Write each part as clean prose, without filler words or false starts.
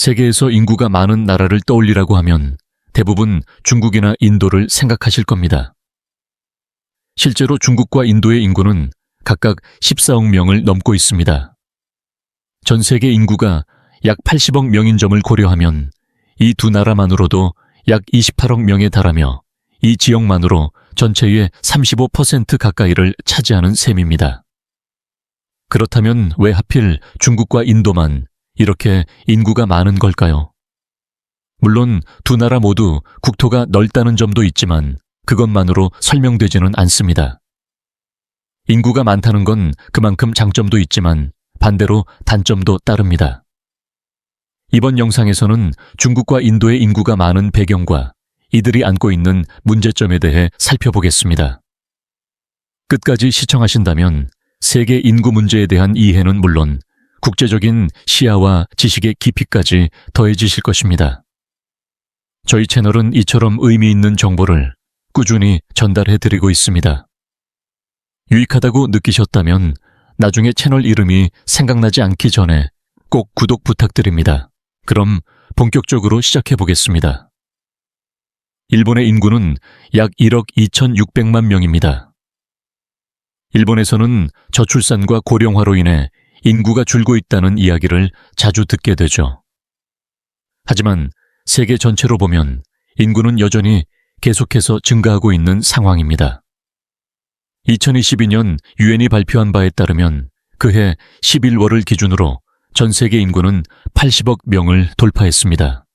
세계에서 인구가 많은 나라를 떠올리라고 하면 대부분 중국이나 인도를 생각하실 겁니다. 실제로 중국과 인도의 인구는 각각 14억 명을 넘고 있습니다. 전 세계 인구가 약 80억 명인 점을 고려하면 이 두 나라만으로도 약 28억 명에 달하며 이 지역만으로 전체의 35% 가까이를 차지하는 셈입니다. 그렇다면 왜 하필 중국과 인도만 이렇게 인구가 많은 걸까요? 물론 두 나라 모두 국토가 넓다는 점도 있지만 그것만으로 설명되지는 않습니다. 인구가 많다는 건 그만큼 장점도 있지만 반대로 단점도 따릅니다. 이번 영상에서는 중국과 인도의 인구가 많은 배경과 이들이 안고 있는 문제점에 대해 살펴보겠습니다. 끝까지 시청하신다면 세계 인구 문제에 대한 이해는 물론 국제적인 시야와 지식의 깊이까지 더해지실 것입니다. 저희 채널은 이처럼 의미 있는 정보를 꾸준히 전달해드리고 있습니다. 유익하다고 느끼셨다면 나중에 채널 이름이 생각나지 않기 전에 꼭 구독 부탁드립니다. 그럼 본격적으로 시작해보겠습니다. 일본의 인구는 약 1억 2,600만 명입니다. 일본에서는 저출산과 고령화로 인해 인구가 줄고 있다는 이야기를 자주 듣게 되죠. 하지만 세계 전체로 보면 인구는 여전히 계속해서 증가하고 있는 상황입니다. 2022년 유엔이 발표한 바에 따르면 그해 11월을 기준으로 전 세계 인구는 80억 명을 돌파했습니다.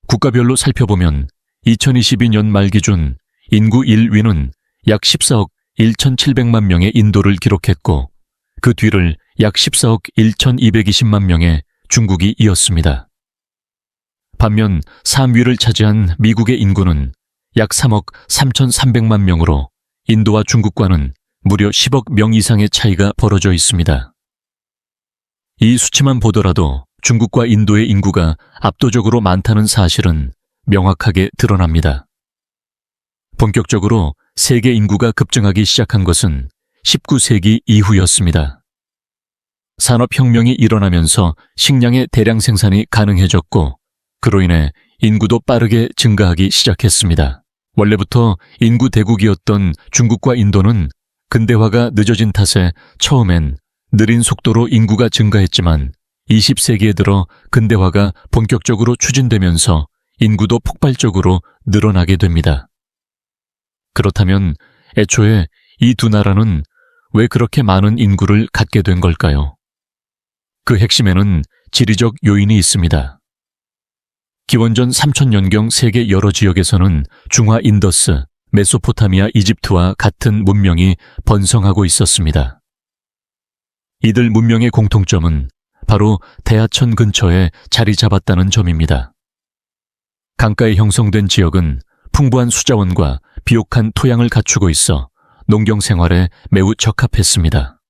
국가별로 살펴보면 2022년 말 기준 인구 1위는 약 14억 1,700만 명의 인도를 기록했고 그 뒤를 약 14억 1,220만 명의 중국이 이었습니다. 반면 3위를 차지한 미국의 인구는 약 3억 3,300만 명으로 인도와 중국과는 무려 10억 명 이상의 차이가 벌어져 있습니다. 이 수치만 보더라도 중국과 인도의 인구가 압도적으로 많다는 사실은 명확하게 드러납니다. 본격적으로 세계 인구가 급증하기 시작한 것은 19세기 이후였습니다. 산업혁명이 일어나면서 식량의 대량 생산이 가능해졌고 그로 인해 인구도 빠르게 증가하기 시작했습니다. 원래부터 인구 대국이었던 중국과 인도는 근대화가 늦어진 탓에 처음엔 느린 속도로 인구가 증가했지만 20세기에 들어 근대화가 본격적으로 추진되면서 인구도 폭발적으로 늘어나게 됩니다. 그렇다면 애초에 이 두 나라는 왜 그렇게 많은 인구를 갖게 된 걸까요? 그 핵심에는 지리적 요인이 있습니다. 기원전 3000년경 세계 여러 지역에서는 중화 인더스, 메소포타미아 이집트와 같은 문명이 번성하고 있었습니다. 이들 문명의 공통점은 바로 대하천 근처에 자리 잡았다는 점입니다. 강가에 형성된 지역은 풍부한 수자원과 비옥한 토양을 갖추고 있어 농경 생활에 매우 적합했습니다.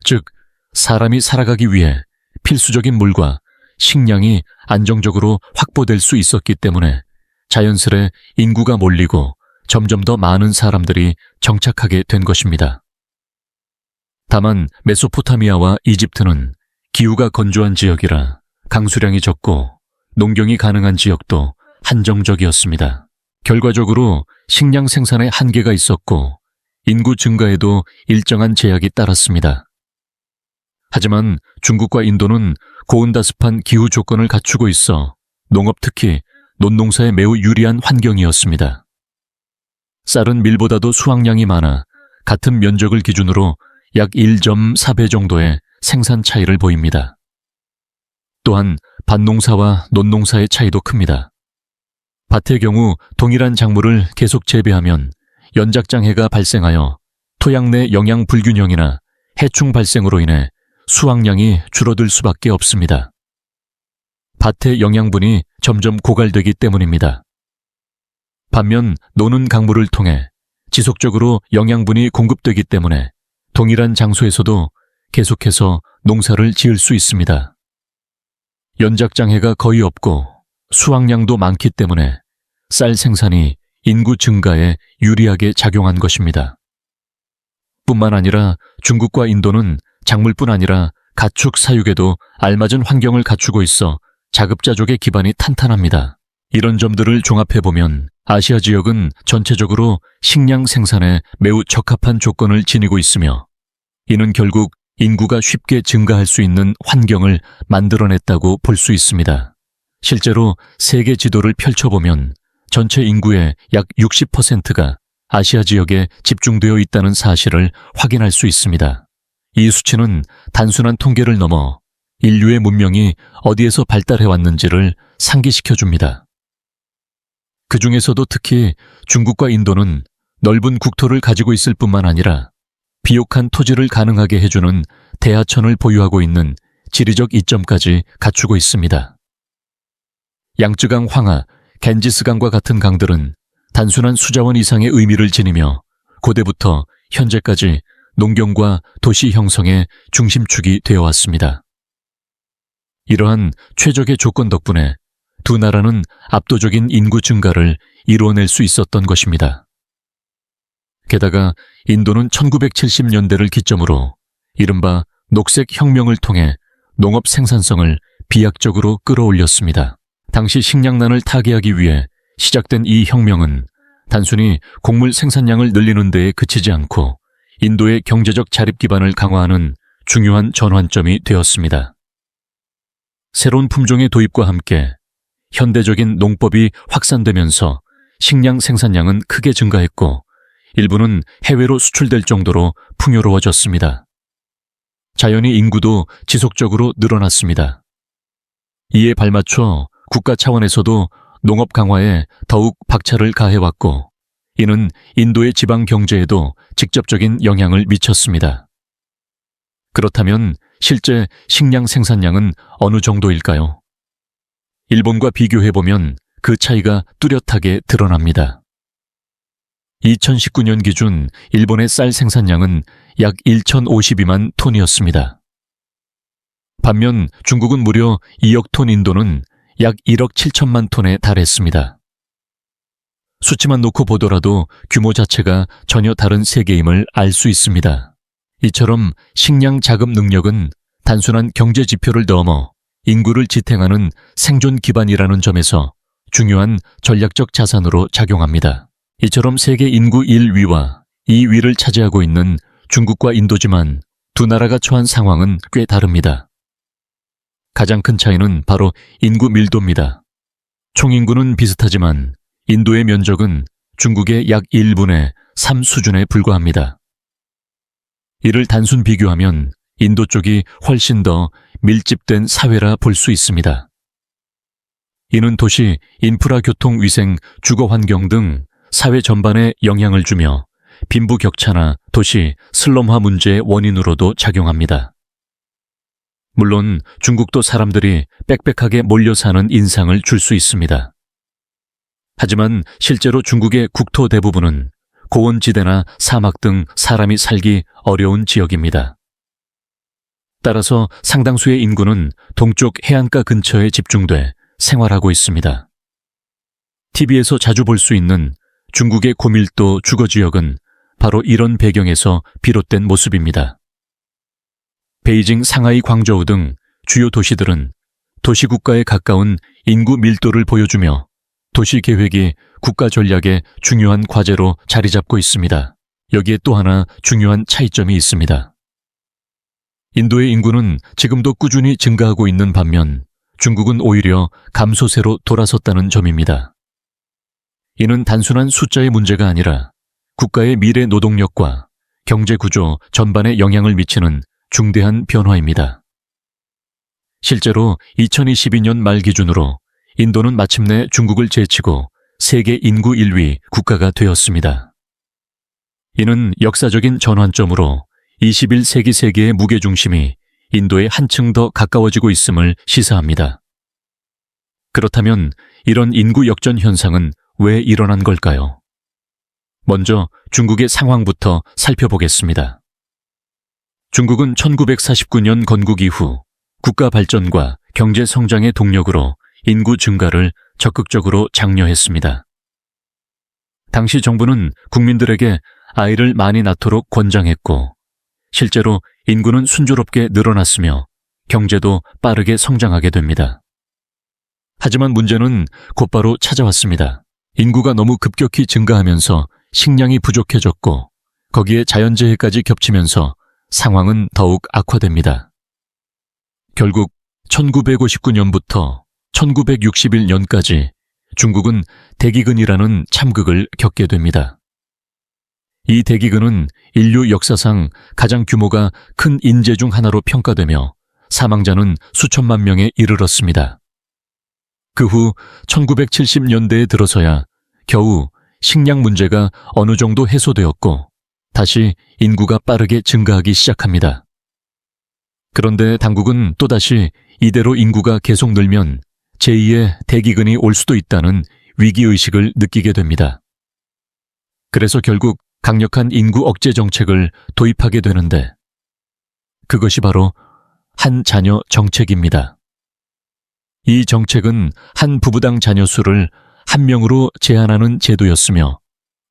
즉, 사람이 살아가기 위해 필수적인 물과 식량이 안정적으로 확보될 수 있었기 때문에 자연스레 인구가 몰리고 점점 더 많은 사람들이 정착하게 된 것입니다. 다만 메소포타미아와 이집트는 기후가 건조한 지역이라 강수량이 적고 농경이 가능한 지역도 한정적이었습니다. 결과적으로 식량 생산에 한계가 있었고 인구 증가에도 일정한 제약이 따랐습니다. 하지만 중국과 인도는 고온다습한 기후 조건을 갖추고 있어 농업 특히 논농사에 매우 유리한 환경이었습니다. 쌀은 밀보다도 수확량이 많아 같은 면적을 기준으로 약 1.4배 정도의 생산 차이를 보입니다. 또한 밭농사와 논농사의 차이도 큽니다. 밭의 경우 동일한 작물을 계속 재배하면 연작장해가 발생하여 토양 내 영양 불균형이나 해충 발생으로 인해 수확량이 줄어들 수밖에 없습니다. 밭의 영양분이 점점 고갈되기 때문입니다. 반면 노는 작물을 통해 지속적으로 영양분이 공급되기 때문에 동일한 장소에서도 계속해서 농사를 지을 수 있습니다. 연작장애가 거의 없고 수확량도 많기 때문에 쌀 생산이 인구 증가에 유리하게 작용한 것입니다. 뿐만 아니라 중국과 인도는 작물뿐 아니라 가축 사육에도 알맞은 환경을 갖추고 있어 자급자족의 기반이 탄탄합니다. 이런 점들을 종합해보면 아시아 지역은 전체적으로 식량 생산에 매우 적합한 조건을 지니고 있으며 이는 결국 인구가 쉽게 증가할 수 있는 환경을 만들어냈다고 볼 수 있습니다. 실제로 세계 지도를 펼쳐보면 전체 인구의 약 60%가 아시아 지역에 집중되어 있다는 사실을 확인할 수 있습니다. 이 수치는 단순한 통계를 넘어 인류의 문명이 어디에서 발달해왔는지를 상기시켜줍니다. 그 중에서도 특히 중국과 인도는 넓은 국토를 가지고 있을 뿐만 아니라 비옥한 토지를 가능하게 해주는 대하천을 보유하고 있는 지리적 이점까지 갖추고 있습니다. 양쯔강 황하, 겐지스강과 같은 강들은 단순한 수자원 이상의 의미를 지니며 고대부터 현재까지 농경과 도시 형성의 중심축이 되어 왔습니다. 이러한 최적의 조건 덕분에 두 나라는 압도적인 인구 증가를 이루어낼 수 있었던 것입니다. 게다가 인도는 1970년대를 기점으로 이른바 녹색 혁명을 통해 농업 생산성을 비약적으로 끌어올렸습니다. 당시 식량난을 타개하기 위해 시작된 이 혁명은 단순히 곡물 생산량을 늘리는 데에 그치지 않고 인도의 경제적 자립 기반을 강화하는 중요한 전환점이 되었습니다. 새로운 품종의 도입과 함께 현대적인 농법이 확산되면서 식량 생산량은 크게 증가했고 일부는 해외로 수출될 정도로 풍요로워졌습니다. 자연히 인구도 지속적으로 늘어났습니다. 이에 발맞춰 국가 차원에서도 농업 강화에 더욱 박차를 가해왔고 이는 인도의 지방 경제에도 직접적인 영향을 미쳤습니다. 그렇다면 실제 식량 생산량은 어느 정도일까요? 일본과 비교해보면 그 차이가 뚜렷하게 드러납니다. 2019년 기준 일본의 쌀 생산량은 약 1,052만 톤이었습니다. 반면 중국은 무려 2억 톤, 인도는 약 1억 7천만 톤에 달했습니다. 수치만 놓고 보더라도 규모 자체가 전혀 다른 세계임을 알 수 있습니다. 이처럼 식량 자급 능력은 단순한 경제 지표를 넘어 인구를 지탱하는 생존 기반이라는 점에서 중요한 전략적 자산으로 작용합니다. 이처럼 세계 인구 1위와 2위를 차지하고 있는 중국과 인도지만 두 나라가 처한 상황은 꽤 다릅니다. 가장 큰 차이는 바로 인구 밀도입니다. 총인구는 비슷하지만 인도의 면적은 중국의 약 1분의 3 수준에 불과합니다. 이를 단순 비교하면 인도 쪽이 훨씬 더 밀집된 사회라 볼 수 있습니다. 이는 도시, 인프라, 교통, 위생, 주거 환경 등 사회 전반에 영향을 주며 빈부격차나 도시, 슬럼화 문제의 원인으로도 작용합니다. 물론 중국도 사람들이 빽빽하게 몰려 사는 인상을 줄 수 있습니다. 하지만 실제로 중국의 국토 대부분은 고원지대나 사막 등 사람이 살기 어려운 지역입니다. 따라서 상당수의 인구는 동쪽 해안가 근처에 집중돼 생활하고 있습니다. TV에서 자주 볼 수 있는 중국의 고밀도 주거지역은 바로 이런 배경에서 비롯된 모습입니다. 베이징, 상하이, 광저우 등 주요 도시들은 도시국가에 가까운 인구 밀도를 보여주며 도시계획이 국가 전략의 중요한 과제로 자리 잡고 있습니다. 여기에 또 하나 중요한 차이점이 있습니다. 인도의 인구는 지금도 꾸준히 증가하고 있는 반면 중국은 오히려 감소세로 돌아섰다는 점입니다. 이는 단순한 숫자의 문제가 아니라 국가의 미래 노동력과 경제 구조 전반에 영향을 미치는 중대한 변화입니다. 실제로 2022년 말 기준으로 인도는 마침내 중국을 제치고 세계 인구 1위 국가가 되었습니다. 이는 역사적인 전환점으로 21세기 세계의 무게중심이 인도에 한층 더 가까워지고 있음을 시사합니다. 그렇다면 이런 인구 역전 현상은 왜 일어난 걸까요? 먼저 중국의 상황부터 살펴보겠습니다. 중국은 1949년 건국 이후 국가 발전과 경제 성장의 동력으로 인구 증가를 적극적으로 장려했습니다. 당시 정부는 국민들에게 아이를 많이 낳도록 권장했고 실제로 인구는 순조롭게 늘어났으며 경제도 빠르게 성장하게 됩니다. 하지만 문제는 곧바로 찾아왔습니다. 인구가 너무 급격히 증가하면서 식량이 부족해졌고 거기에 자연재해까지 겹치면서 상황은 더욱 악화됩니다. 결국 1959년부터 1961년까지 중국은 대기근이라는 참극을 겪게 됩니다. 이 대기근은 인류 역사상 가장 규모가 큰 인재 중 하나로 평가되며 사망자는 수천만 명에 이르렀습니다. 그 후 1970년대에 들어서야 겨우 식량 문제가 어느 정도 해소되었고 다시 인구가 빠르게 증가하기 시작합니다. 그런데 당국은 또다시 이대로 인구가 계속 늘면 제2의 대기근이 올 수도 있다는 위기의식을 느끼게 됩니다. 그래서 결국 강력한 인구 억제 정책을 도입하게 되는데 그것이 바로 한 자녀 정책입니다. 이 정책은 한 부부당 자녀 수를 한 명으로 제한하는 제도였으며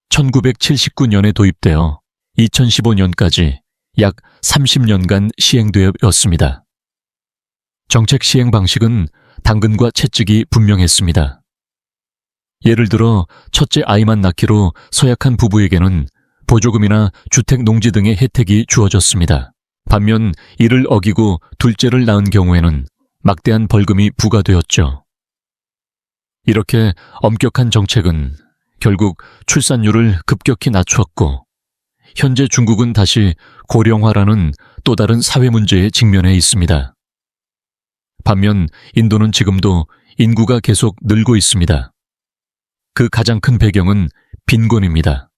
1979년에 도입되어 2015년까지 약 30년간 시행되었습니다. 정책 시행 방식은 당근과 채찍이 분명했습니다. 예를 들어 첫째 아이만 낳기로 서약한 부부에게는 보조금이나 주택 농지 등의 혜택이 주어졌습니다. 반면 이를 어기고 둘째를 낳은 경우에는 막대한 벌금이 부과되었죠. 이렇게 엄격한 정책은 결국 출산율을 급격히 낮추었고 현재 중국은 다시 고령화라는 또 다른 사회 문제에 직면해 있습니다. 반면 인도는 지금도 인구가 계속 늘고 있습니다. 그 가장 큰 배경은 빈곤입니다.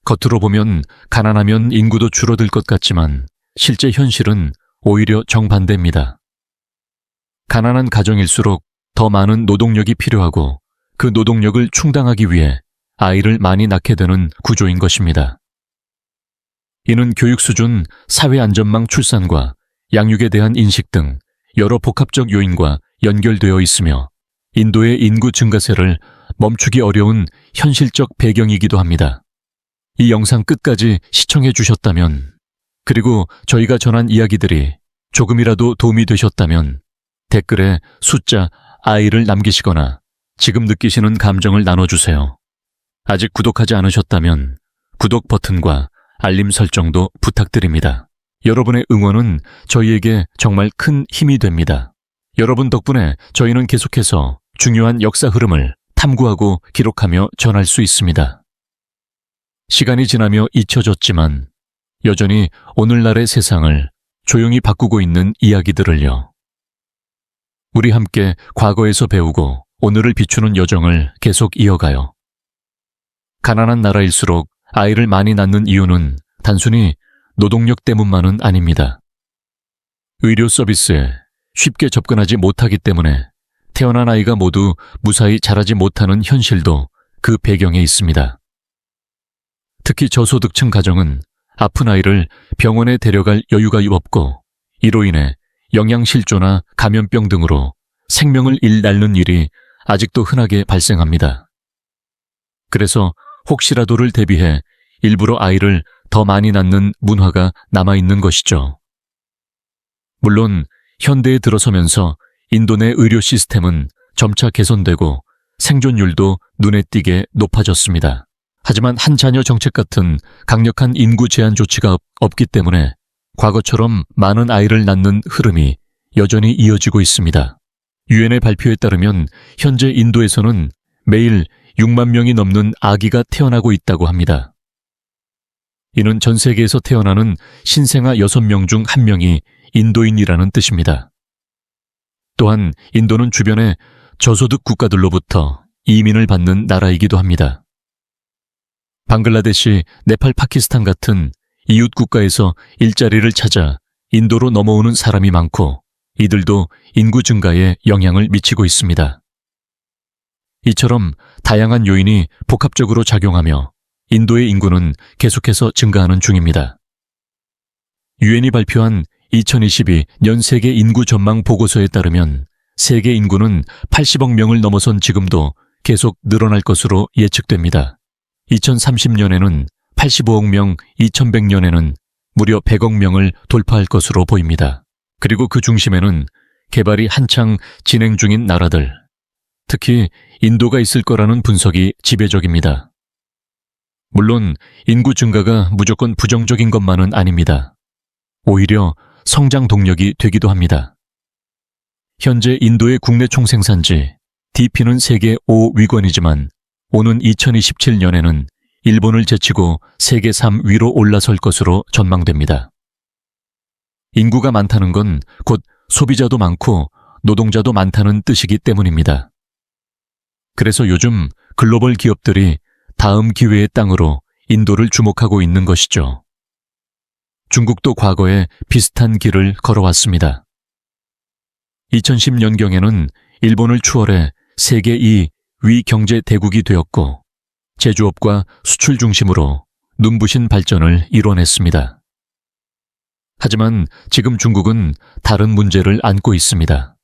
겉으로 보면 가난하면 인구도 줄어들 것 같지만 실제 현실은 오히려 정반대입니다. 가난한 가정일수록 더 많은 노동력이 필요하고 그 노동력을 충당하기 위해 아이를 많이 낳게 되는 구조인 것입니다. 이는 교육 수준, 사회 안전망 출산과 양육에 대한 인식 등 여러 복합적 요인과 연결되어 있으며 인도의 인구 증가세를 멈추기 어려운 현실적 배경이기도 합니다. 이 영상 끝까지 시청해 주셨다면 그리고 저희가 전한 이야기들이 조금이라도 도움이 되셨다면 댓글에 숫자 I를 남기시거나 지금 느끼시는 감정을 나눠주세요. 아직 구독하지 않으셨다면 구독 버튼과 알림 설정도 부탁드립니다. 여러분의 응원은 저희에게 정말 큰 힘이 됩니다. 여러분 덕분에 저희는 계속해서 중요한 역사 흐름을 탐구하고 기록하며 전할 수 있습니다. 시간이 지나며 잊혀졌지만 여전히 오늘날의 세상을 조용히 바꾸고 있는 이야기들을요. 우리 함께 과거에서 배우고 오늘을 비추는 여정을 계속 이어가요. 가난한 나라일수록 아이를 많이 낳는 이유는 단순히 노동력 때문만은 아닙니다. 의료 서비스에 쉽게 접근하지 못하기 때문에 태어난 아이가 모두 무사히 자라지 못하는 현실도 그 배경에 있습니다. 특히 저소득층 가정은 아픈 아이를 병원에 데려갈 여유가 없고 이로 인해 영양실조나 감염병 등으로 생명을 잃는 일이 아직도 흔하게 발생합니다. 그래서 혹시라도를 대비해 일부러 아이를 더 많이 낳는 문화가 남아있는 것이죠. 물론 현대에 들어서면서 인도 내 의료 시스템은 점차 개선되고 생존율도 눈에 띄게 높아졌습니다. 하지만 한 자녀 정책 같은 강력한 인구 제한 조치가 없기 때문에 과거처럼 많은 아이를 낳는 흐름이 여전히 이어지고 있습니다. 유엔의 발표에 따르면 현재 인도에서는 매일 6만 명이 넘는 아기가 태어나고 있다고 합니다. 이는 전 세계에서 태어나는 신생아 6명 중 1명이 인도인이라는 뜻입니다. 또한 인도는 주변의 저소득 국가들로부터 이민을 받는 나라이기도 합니다. 방글라데시, 네팔, 파키스탄 같은 이웃 국가에서 일자리를 찾아 인도로 넘어오는 사람이 많고 이들도 인구 증가에 영향을 미치고 있습니다. 이처럼 다양한 요인이 복합적으로 작용하며 인도의 인구는 계속해서 증가하는 중입니다. 유엔이 발표한 2022년 세계 인구 전망 보고서에 따르면 세계 인구는 80억 명을 넘어선 지금도 계속 늘어날 것으로 예측됩니다. 2030년에는 85억 명, 2100년에는 무려 100억 명을 돌파할 것으로 보입니다. 그리고 그 중심에는 개발이 한창 진행 중인 나라들, 특히 인도가 있을 거라는 분석이 지배적입니다. 물론 인구 증가가 무조건 부정적인 것만은 아닙니다. 오히려 성장 동력이 되기도 합니다. 현재 인도의 국내 총생산지 DP는 세계 5위권이지만 오는 2027년에는 일본을 제치고 세계 3위로 올라설 것으로 전망됩니다. 인구가 많다는 건 곧 소비자도 많고 노동자도 많다는 뜻이기 때문입니다. 그래서 요즘 글로벌 기업들이 다음 기회의 땅으로 인도를 주목하고 있는 것이죠. 중국도 과거에 비슷한 길을 걸어왔습니다. 2010년경에는 일본을 추월해 세계 2위 경제 대국이 되었고 제조업과 수출 중심으로 눈부신 발전을 이뤄냈습니다. 하지만 지금 중국은 다른 문제를 안고 있습니다.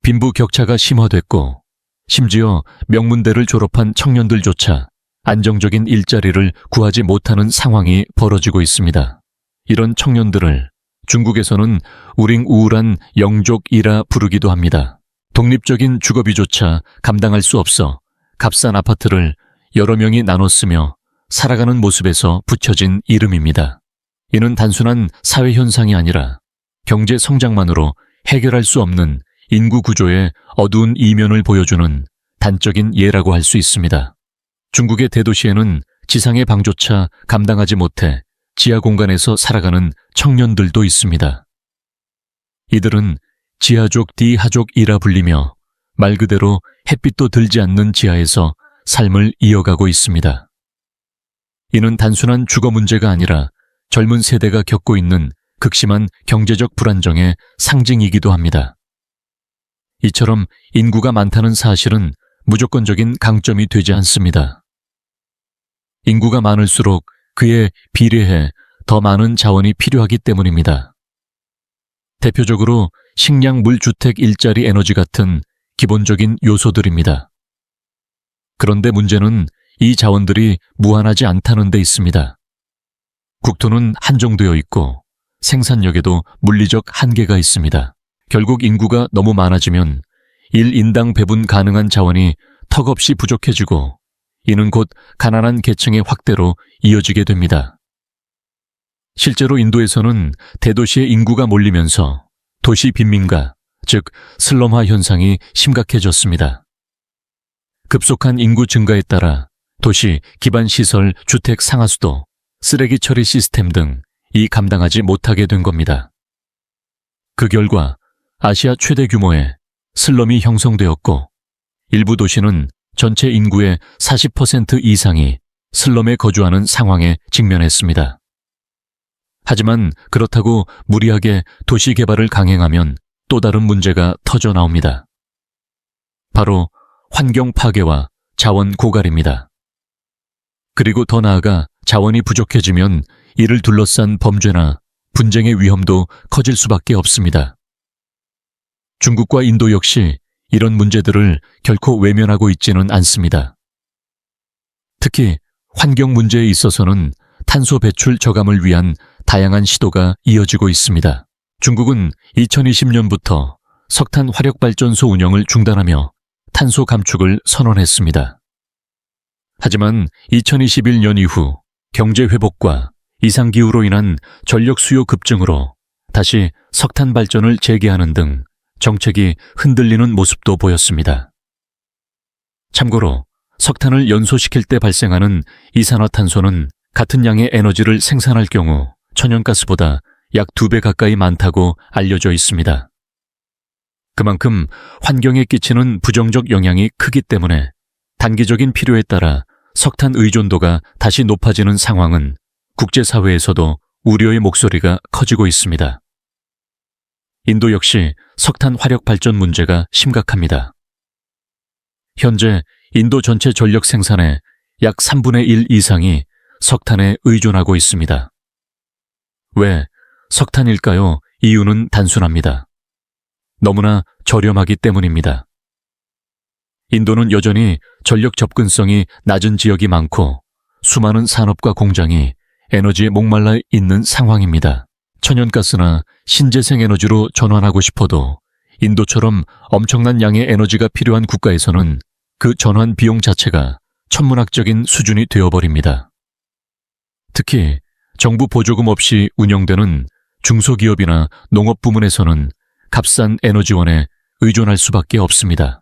빈부 격차가 심화됐고 심지어 명문대를 졸업한 청년들조차 안정적인 일자리를 구하지 못하는 상황이 벌어지고 있습니다. 이런 청년들을 중국에서는 우링 우울한 영족이라 부르기도 합니다. 독립적인 주거비조차 감당할 수 없어 값싼 아파트를 여러 명이 나눠 쓰며 살아가는 모습에서 붙여진 이름입니다. 이는 단순한 사회현상이 아니라 경제 성장만으로 해결할 수 없는 인구 구조의 어두운 이면을 보여주는 단적인 예라고 할 수 있습니다. 중국의 대도시에는 지상의 방조차 감당하지 못해 지하 공간에서 살아가는 청년들도 있습니다. 이들은 지하족 D하족이라 불리며 말 그대로 햇빛도 들지 않는 지하에서 삶을 이어가고 있습니다. 이는 단순한 주거 문제가 아니라 젊은 세대가 겪고 있는 극심한 경제적 불안정의 상징이기도 합니다. 이처럼 인구가 많다는 사실은 무조건적인 강점이 되지 않습니다. 인구가 많을수록 그에 비례해 더 많은 자원이 필요하기 때문입니다. 대표적으로 식량, 물, 주택, 일자리, 에너지 같은 기본적인 요소들입니다. 그런데 문제는 이 자원들이 무한하지 않다는 데 있습니다. 국토는 한정되어 있고 생산력에도 물리적 한계가 있습니다. 결국 인구가 너무 많아지면 1인당 배분 가능한 자원이 턱없이 부족해지고 이는 곧 가난한 계층의 확대로 이어지게 됩니다. 실제로 인도에서는 대도시의 인구가 몰리면서 도시 빈민가, 즉 슬럼화 현상이 심각해졌습니다. 급속한 인구 증가에 따라 도시 기반 시설, 주택 상하수도, 쓰레기 처리 시스템 등 이 감당하지 못하게 된 겁니다. 그 결과 아시아 최대 규모의 슬럼이 형성되었고 일부 도시는 전체 인구의 40% 이상이 슬럼에 거주하는 상황에 직면했습니다. 하지만 그렇다고 무리하게 도시 개발을 강행하면 또 다른 문제가 터져 나옵니다. 바로 환경 파괴와 자원 고갈입니다. 그리고 더 나아가 자원이 부족해지면 이를 둘러싼 범죄나 분쟁의 위험도 커질 수밖에 없습니다. 중국과 인도 역시 이런 문제들을 결코 외면하고 있지는 않습니다. 특히 환경 문제에 있어서는 탄소 배출 저감을 위한 다양한 시도가 이어지고 있습니다. 중국은 2020년부터 석탄 화력발전소 운영을 중단하며 탄소 감축을 선언했습니다. 하지만 2021년 이후 경제 회복과 이상기후로 인한 전력 수요 급증으로 다시 석탄 발전을 재개하는 등 정책이 흔들리는 모습도 보였습니다. 참고로 석탄을 연소시킬 때 발생하는 이산화탄소는 같은 양의 에너지를 생산할 경우 천연가스보다 약 2배 가까이 많다고 알려져 있습니다. 그만큼 환경에 끼치는 부정적 영향이 크기 때문에 단기적인 필요에 따라 석탄 의존도가 다시 높아지는 상황은 국제사회에서도 우려의 목소리가 커지고 있습니다. 인도 역시 석탄 화력 발전 문제가 심각합니다. 현재 인도 전체 전력 생산의 약 3분의 1 이상이 석탄에 의존하고 있습니다. 왜 석탄일까요? 이유는 단순합니다. 너무나 저렴하기 때문입니다. 인도는 여전히 전력 접근성이 낮은 지역이 많고 수많은 산업과 공장이 에너지에 목말라 있는 상황입니다. 천연가스나 신재생 에너지로 전환하고 싶어도 인도처럼 엄청난 양의 에너지가 필요한 국가에서는 그 전환 비용 자체가 천문학적인 수준이 되어버립니다. 특히 정부 보조금 없이 운영되는 중소기업이나 농업 부문에서는 값싼 에너지원에 의존할 수밖에 없습니다.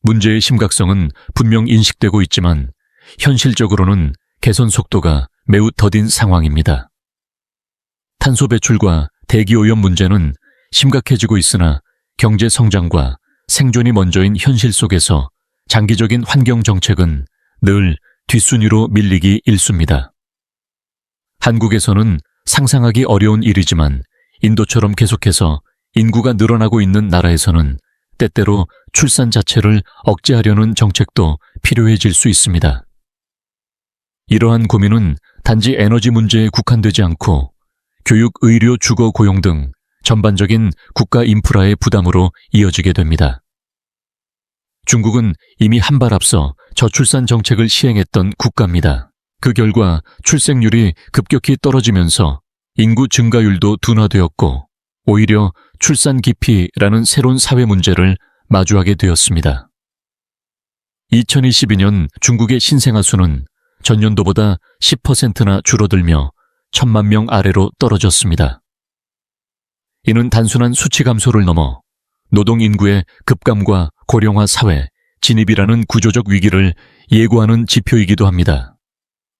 문제의 심각성은 분명 인식되고 있지만 현실적으로는 개선 속도가 매우 더딘 상황입니다. 탄소 배출과 대기오염 문제는 심각해지고 있으나 경제 성장과 생존이 먼저인 현실 속에서 장기적인 환경 정책은 늘 뒷순위로 밀리기 일쑤입니다. 한국에서는 상상하기 어려운 일이지만 인도처럼 계속해서 인구가 늘어나고 있는 나라에서는 때때로 출산 자체를 억제하려는 정책도 필요해질 수 있습니다. 이러한 고민은 단지 에너지 문제에 국한되지 않고 교육, 의료, 주거, 고용 등 전반적인 국가 인프라의 부담으로 이어지게 됩니다. 중국은 이미 한 발 앞서 저출산 정책을 시행했던 국가입니다. 그 결과 출생률이 급격히 떨어지면서 인구 증가율도 둔화되었고 오히려 출산 기피라는 새로운 사회 문제를 마주하게 되었습니다. 2022년 중국의 신생아 수는 전년도보다 10%나 줄어들며 1,000만 명 아래로 떨어졌습니다. 이는 단순한 수치 감소를 넘어 노동 인구의 급감과 고령화 사회 진입이라는 구조적 위기를 예고하는 지표이기도 합니다.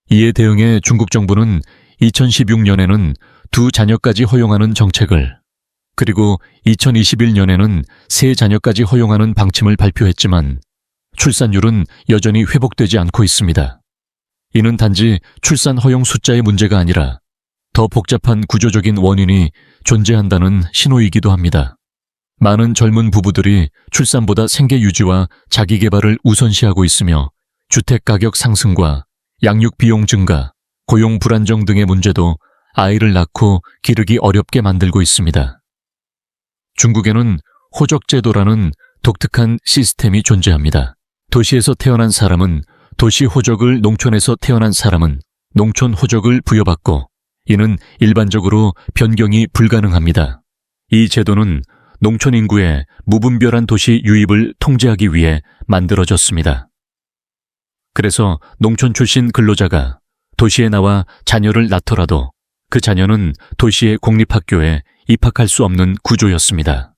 이에 대응해 중국 정부는 2016년에는 2자녀까지 허용하는 정책을, 그리고 2021년에는 3자녀까지 허용하는 방침을 발표했지만 출산율은 여전히 회복되지 않고 있습니다. 이는 단지 출산 허용 숫자의 문제가 아니라 더 복잡한 구조적인 원인이 존재한다는 신호이기도 합니다. 많은 젊은 부부들이 출산보다 생계 유지와 자기 개발을 우선시하고 있으며 주택 가격 상승과 양육 비용 증가, 고용 불안정 등의 문제도 아이를 낳고 기르기 어렵게 만들고 있습니다. 중국에는 호적제도라는 독특한 시스템이 존재합니다. 도시에서 태어난 사람은 도시 호적을, 농촌에서 태어난 사람은 농촌 호적을 부여받고 이는 일반적으로 변경이 불가능합니다. 이 제도는 농촌 인구의 무분별한 도시 유입을 통제하기 위해 만들어졌습니다. 그래서 농촌 출신 근로자가 도시에 나와 자녀를 낳더라도 그 자녀는 도시의 공립학교에 입학할 수 없는 구조였습니다.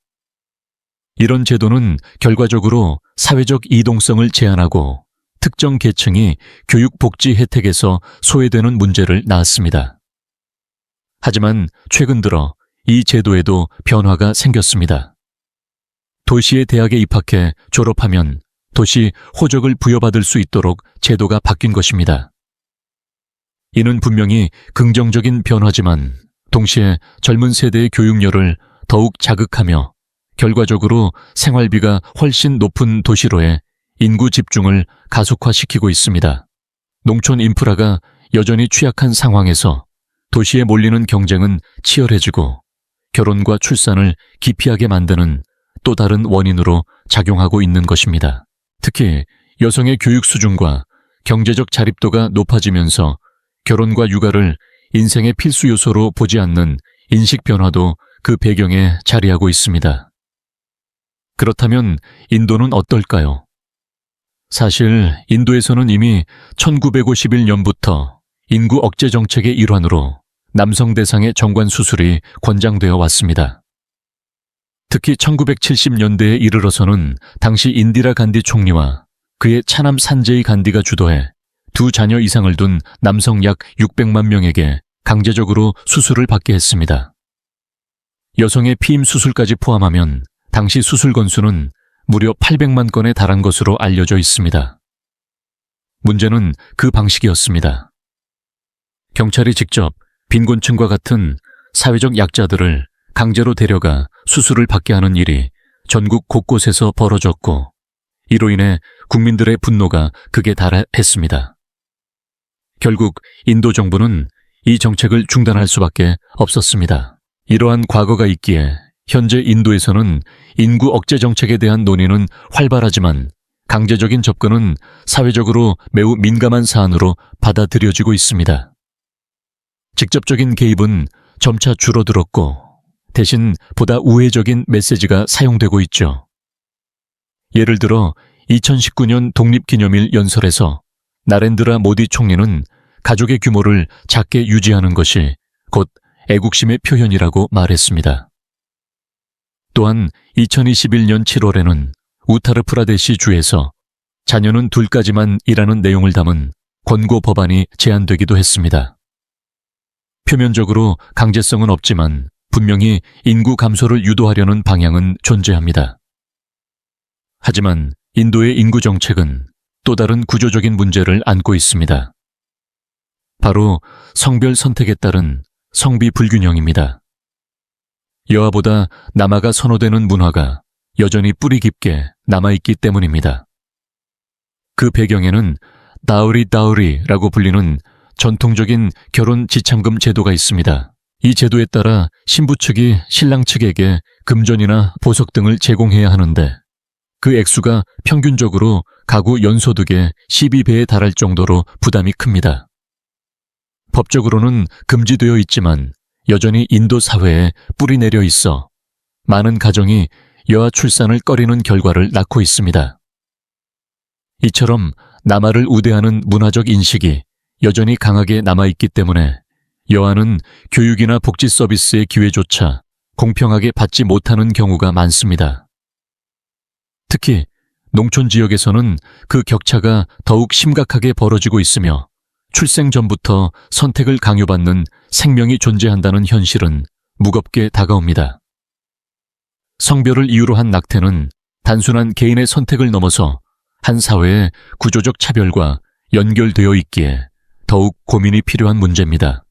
이런 제도는 결과적으로 사회적 이동성을 제한하고 특정 계층이 교육 복지 혜택에서 소외되는 문제를 낳았습니다. 하지만 최근 들어 이 제도에도 변화가 생겼습니다. 도시의 대학에 입학해 졸업하면 도시 호적을 부여받을 수 있도록 제도가 바뀐 것입니다. 이는 분명히 긍정적인 변화지만 동시에 젊은 세대의 교육열을 더욱 자극하며 결과적으로 생활비가 훨씬 높은 도시로의 인구 집중을 가속화시키고 있습니다. 농촌 인프라가 여전히 취약한 상황에서 도시에 몰리는 경쟁은 치열해지고 결혼과 출산을 기피하게 만드는 또 다른 원인으로 작용하고 있는 것입니다. 특히 여성의 교육 수준과 경제적 자립도가 높아지면서 결혼과 육아를 인생의 필수 요소로 보지 않는 인식 변화도 그 배경에 자리하고 있습니다. 그렇다면 인도는 어떨까요? 사실 인도에서는 이미 1951년부터 인구 억제 정책의 일환으로 남성 대상의 정관 수술이 권장되어 왔습니다. 특히 1970년대에 이르러서는 당시 인디라 간디 총리와 그의 차남 산제이 간디가 주도해 2자녀 이상을 둔 남성 약 600만 명에게 강제적으로 수술을 받게 했습니다. 여성의 피임 수술까지 포함하면 당시 수술 건수는 무려 800만 건에 달한 것으로 알려져 있습니다. 문제는 그 방식이었습니다. 경찰이 직접 빈곤층과 같은 사회적 약자들을 강제로 데려가 수술을 받게 하는 일이 전국 곳곳에서 벌어졌고 이로 인해 국민들의 분노가 극에 달했습니다. 결국 인도 정부는 이 정책을 중단할 수밖에 없었습니다. 이러한 과거가 있기에 현재 인도에서는 인구 억제 정책에 대한 논의는 활발하지만 강제적인 접근은 사회적으로 매우 민감한 사안으로 받아들여지고 있습니다. 직접적인 개입은 점차 줄어들었고 대신 보다 우회적인 메시지가 사용되고 있죠. 예를 들어 2019년 독립기념일 연설에서 나렌드라 모디 총리는 가족의 규모를 작게 유지하는 것이 곧 애국심의 표현이라고 말했습니다. 또한 2021년 7월에는 우타르프라데시 주에서 자녀는 둘까지만 이라는 내용을 담은 권고 법안이 제안되기도 했습니다. 표면적으로 강제성은 없지만 분명히 인구 감소를 유도하려는 방향은 존재합니다. 하지만 인도의 인구 정책은 또 다른 구조적인 문제를 안고 있습니다. 바로 성별 선택에 따른 성비 불균형입니다. 여아보다 남아가 선호되는 문화가 여전히 뿌리 깊게 남아있기 때문입니다. 그 배경에는 다우리라고 불리는 전통적인 결혼 지참금 제도가 있습니다. 이 제도에 따라 신부 측이 신랑 측에게 금전이나 보석 등을 제공해야 하는데 그 액수가 평균적으로 가구 연소득의 12배에 달할 정도로 부담이 큽니다. 법적으로는 금지되어 있지만 여전히 인도 사회에 뿌리 내려 있어 많은 가정이 여아 출산을 꺼리는 결과를 낳고 있습니다. 이처럼 남아를 우대하는 문화적 인식이 여전히 강하게 남아있기 때문에 여아는 교육이나 복지 서비스의 기회조차 공평하게 받지 못하는 경우가 많습니다. 특히 농촌 지역에서는 그 격차가 더욱 심각하게 벌어지고 있으며 출생 전부터 선택을 강요받는 생명이 존재한다는 현실은 무겁게 다가옵니다. 성별을 이유로 한 낙태는 단순한 개인의 선택을 넘어서 한 사회의 구조적 차별과 연결되어 있기에 더욱 고민이 필요한 문제입니다.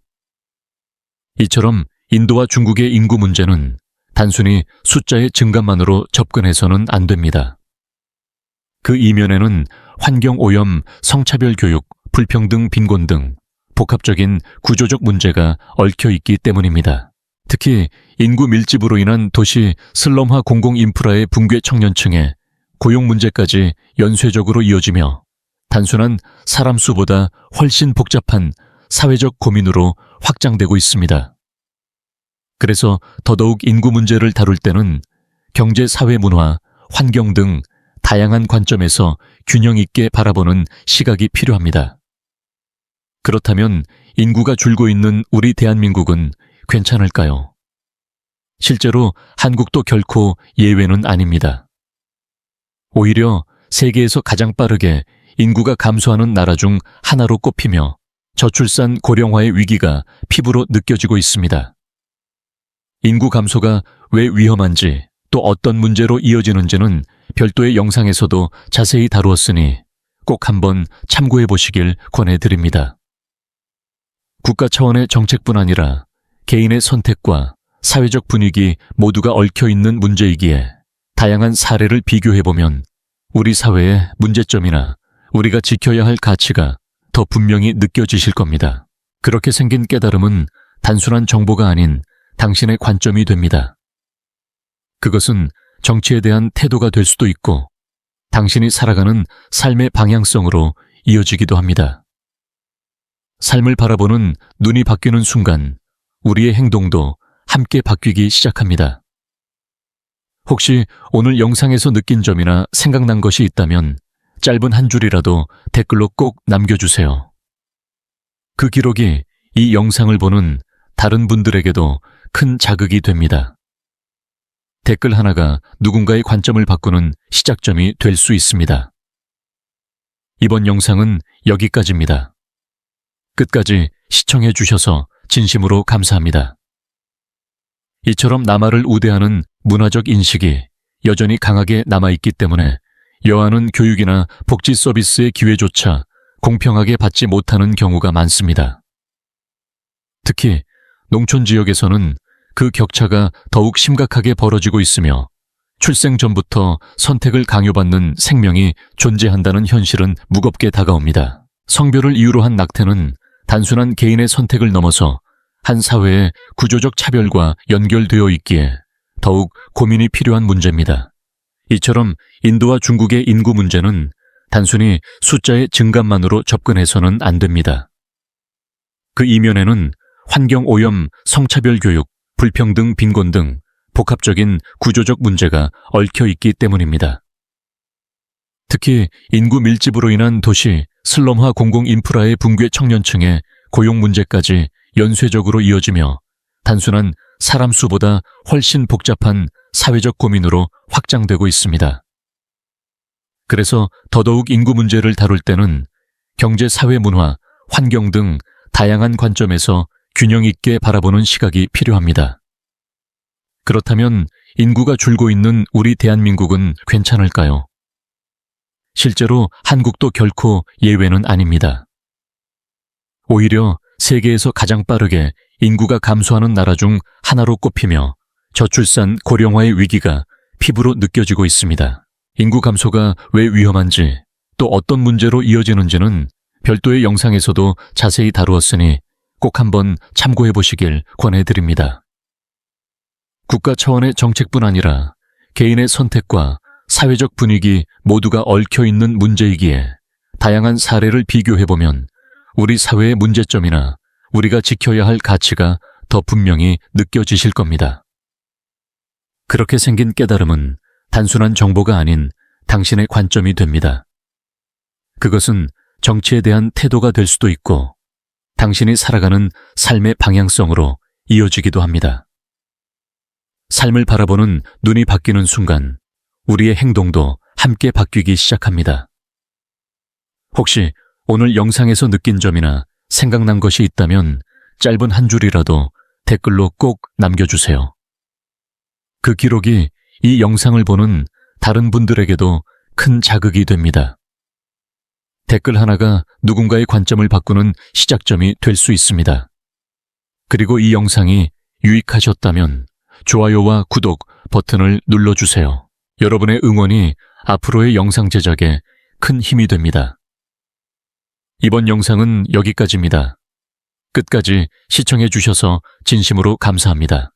이처럼 인도와 중국의 인구 문제는 단순히 숫자의 증가만으로 접근해서는 안 됩니다. 그 이면에는 환경오염, 성차별 교육, 불평등, 빈곤 등 복합적인 구조적 문제가 얽혀 있기 때문입니다. 특히 인구 밀집으로 인한 도시 슬럼화 공공인프라의 붕괴 청년층의 고용 문제까지 연쇄적으로 이어지며 단순한 사람 수보다 훨씬 복잡한 사회적 고민으로 확장되고 있습니다. 그래서 더더욱 인구 문제를 다룰 때는 경제, 사회, 문화, 환경 등 다양한 관점에서 균형 있게 바라보는 시각이 필요합니다. 그렇다면 인구가 줄고 있는 우리 대한민국은 괜찮을까요? 실제로 한국도 결코 예외는 아닙니다. 오히려 세계에서 가장 빠르게 인구가 감소하는 나라 중 하나로 꼽히며 저출산 고령화의 위기가 피부로 느껴지고 있습니다. 인구 감소가 왜 위험한지 또 어떤 문제로 이어지는지는 별도의 영상에서도 자세히 다루었으니 꼭 한번 참고해 보시길 권해드립니다. 국가 차원의 정책뿐 아니라 개인의 선택과 사회적 분위기 모두가 얽혀 있는 문제이기에 다양한 사례를 비교해보면 우리 사회의 문제점이나 우리가 지켜야 할 가치가 더 분명히 느껴지실 겁니다. 그렇게 생긴 깨달음은 단순한 정보가 아닌 당신의 관점이 됩니다. 그것은 정치에 대한 태도가 될 수도 있고 당신이 살아가는 삶의 방향성으로 이어지기도 합니다. 삶을 바라보는 눈이 바뀌는 순간 우리의 행동도 함께 바뀌기 시작합니다. 혹시 오늘 영상에서 느낀 점이나 생각난 것이 있다면 짧은 한 줄이라도 댓글로 꼭 남겨주세요. 그 기록이 이 영상을 보는 다른 분들에게도 큰 자극이 됩니다. 댓글 하나가 누군가의 관점을 바꾸는 시작점이 될 수 있습니다. 이번 영상은 여기까지입니다. 끝까지 시청해 주셔서 진심으로 감사합니다. 이처럼 남아를 우대하는 문화적 인식이 여전히 강하게 남아있기 때문에 여아는 교육이나 복지 서비스의 기회조차 공평하게 받지 못하는 경우가 많습니다. 특히 농촌 지역에서는 그 격차가 더욱 심각하게 벌어지고 있으며 출생 전부터 선택을 강요받는 생명이 존재한다는 현실은 무겁게 다가옵니다. 성별을 이유로 한 낙태는 단순한 개인의 선택을 넘어서 한 사회의 구조적 차별과 연결되어 있기에 더욱 고민이 필요한 문제입니다. 이처럼 인도와 중국의 인구 문제는 단순히 숫자의 증감만으로 접근해서는 안 됩니다. 그 이면에는 환경오염, 성차별 교육, 불평등, 빈곤 등 복합적인 구조적 문제가 얽혀 있기 때문입니다. 특히 인구 밀집으로 인한 도시, 슬럼화 공공인프라의 붕괴 청년층의 고용 문제까지 연쇄적으로 이어지며 단순한 사람 수보다 훨씬 복잡한 사회적 고민으로 확장되고 있습니다. 그래서 더더욱 인구 문제를 다룰 때는 경제, 사회, 문화, 환경 등 다양한 관점에서 균형 있게 바라보는 시각이 필요합니다. 그렇다면 인구가 줄고 있는 우리 대한민국은 괜찮을까요? 실제로 한국도 결코 예외는 아닙니다. 오히려 세계에서 가장 빠르게 인구가 감소하는 나라 중 하나로 꼽히며 저출산, 고령화의 위기가 피부로 느껴지고 있습니다. 인구 감소가 왜 위험한지, 또 어떤 문제로 이어지는지는 별도의 영상에서도 자세히 다루었으니 꼭 한번 참고해 보시길 권해드립니다. 국가 차원의 정책뿐 아니라 개인의 선택과 사회적 분위기 모두가 얽혀 있는 문제이기에 다양한 사례를 비교해보면 우리 사회의 문제점이나 우리가 지켜야 할 가치가 더 분명히 느껴지실 겁니다. 그렇게 생긴 깨달음은 단순한 정보가 아닌 당신의 관점이 됩니다. 그것은 정치에 대한 태도가 될 수도 있고 당신이 살아가는 삶의 방향성으로 이어지기도 합니다. 삶을 바라보는 눈이 바뀌는 순간 우리의 행동도 함께 바뀌기 시작합니다. 혹시 오늘 영상에서 느낀 점이나 생각난 것이 있다면 짧은 한 줄이라도 댓글로 꼭 남겨주세요. 그 기록이 이 영상을 보는 다른 분들에게도 큰 자극이 됩니다. 댓글 하나가 누군가의 관점을 바꾸는 시작점이 될 수 있습니다. 그리고 이 영상이 유익하셨다면 좋아요와 구독 버튼을 눌러주세요. 여러분의 응원이 앞으로의 영상 제작에 큰 힘이 됩니다. 이번 영상은 여기까지입니다. 끝까지 시청해 주셔서 진심으로 감사합니다.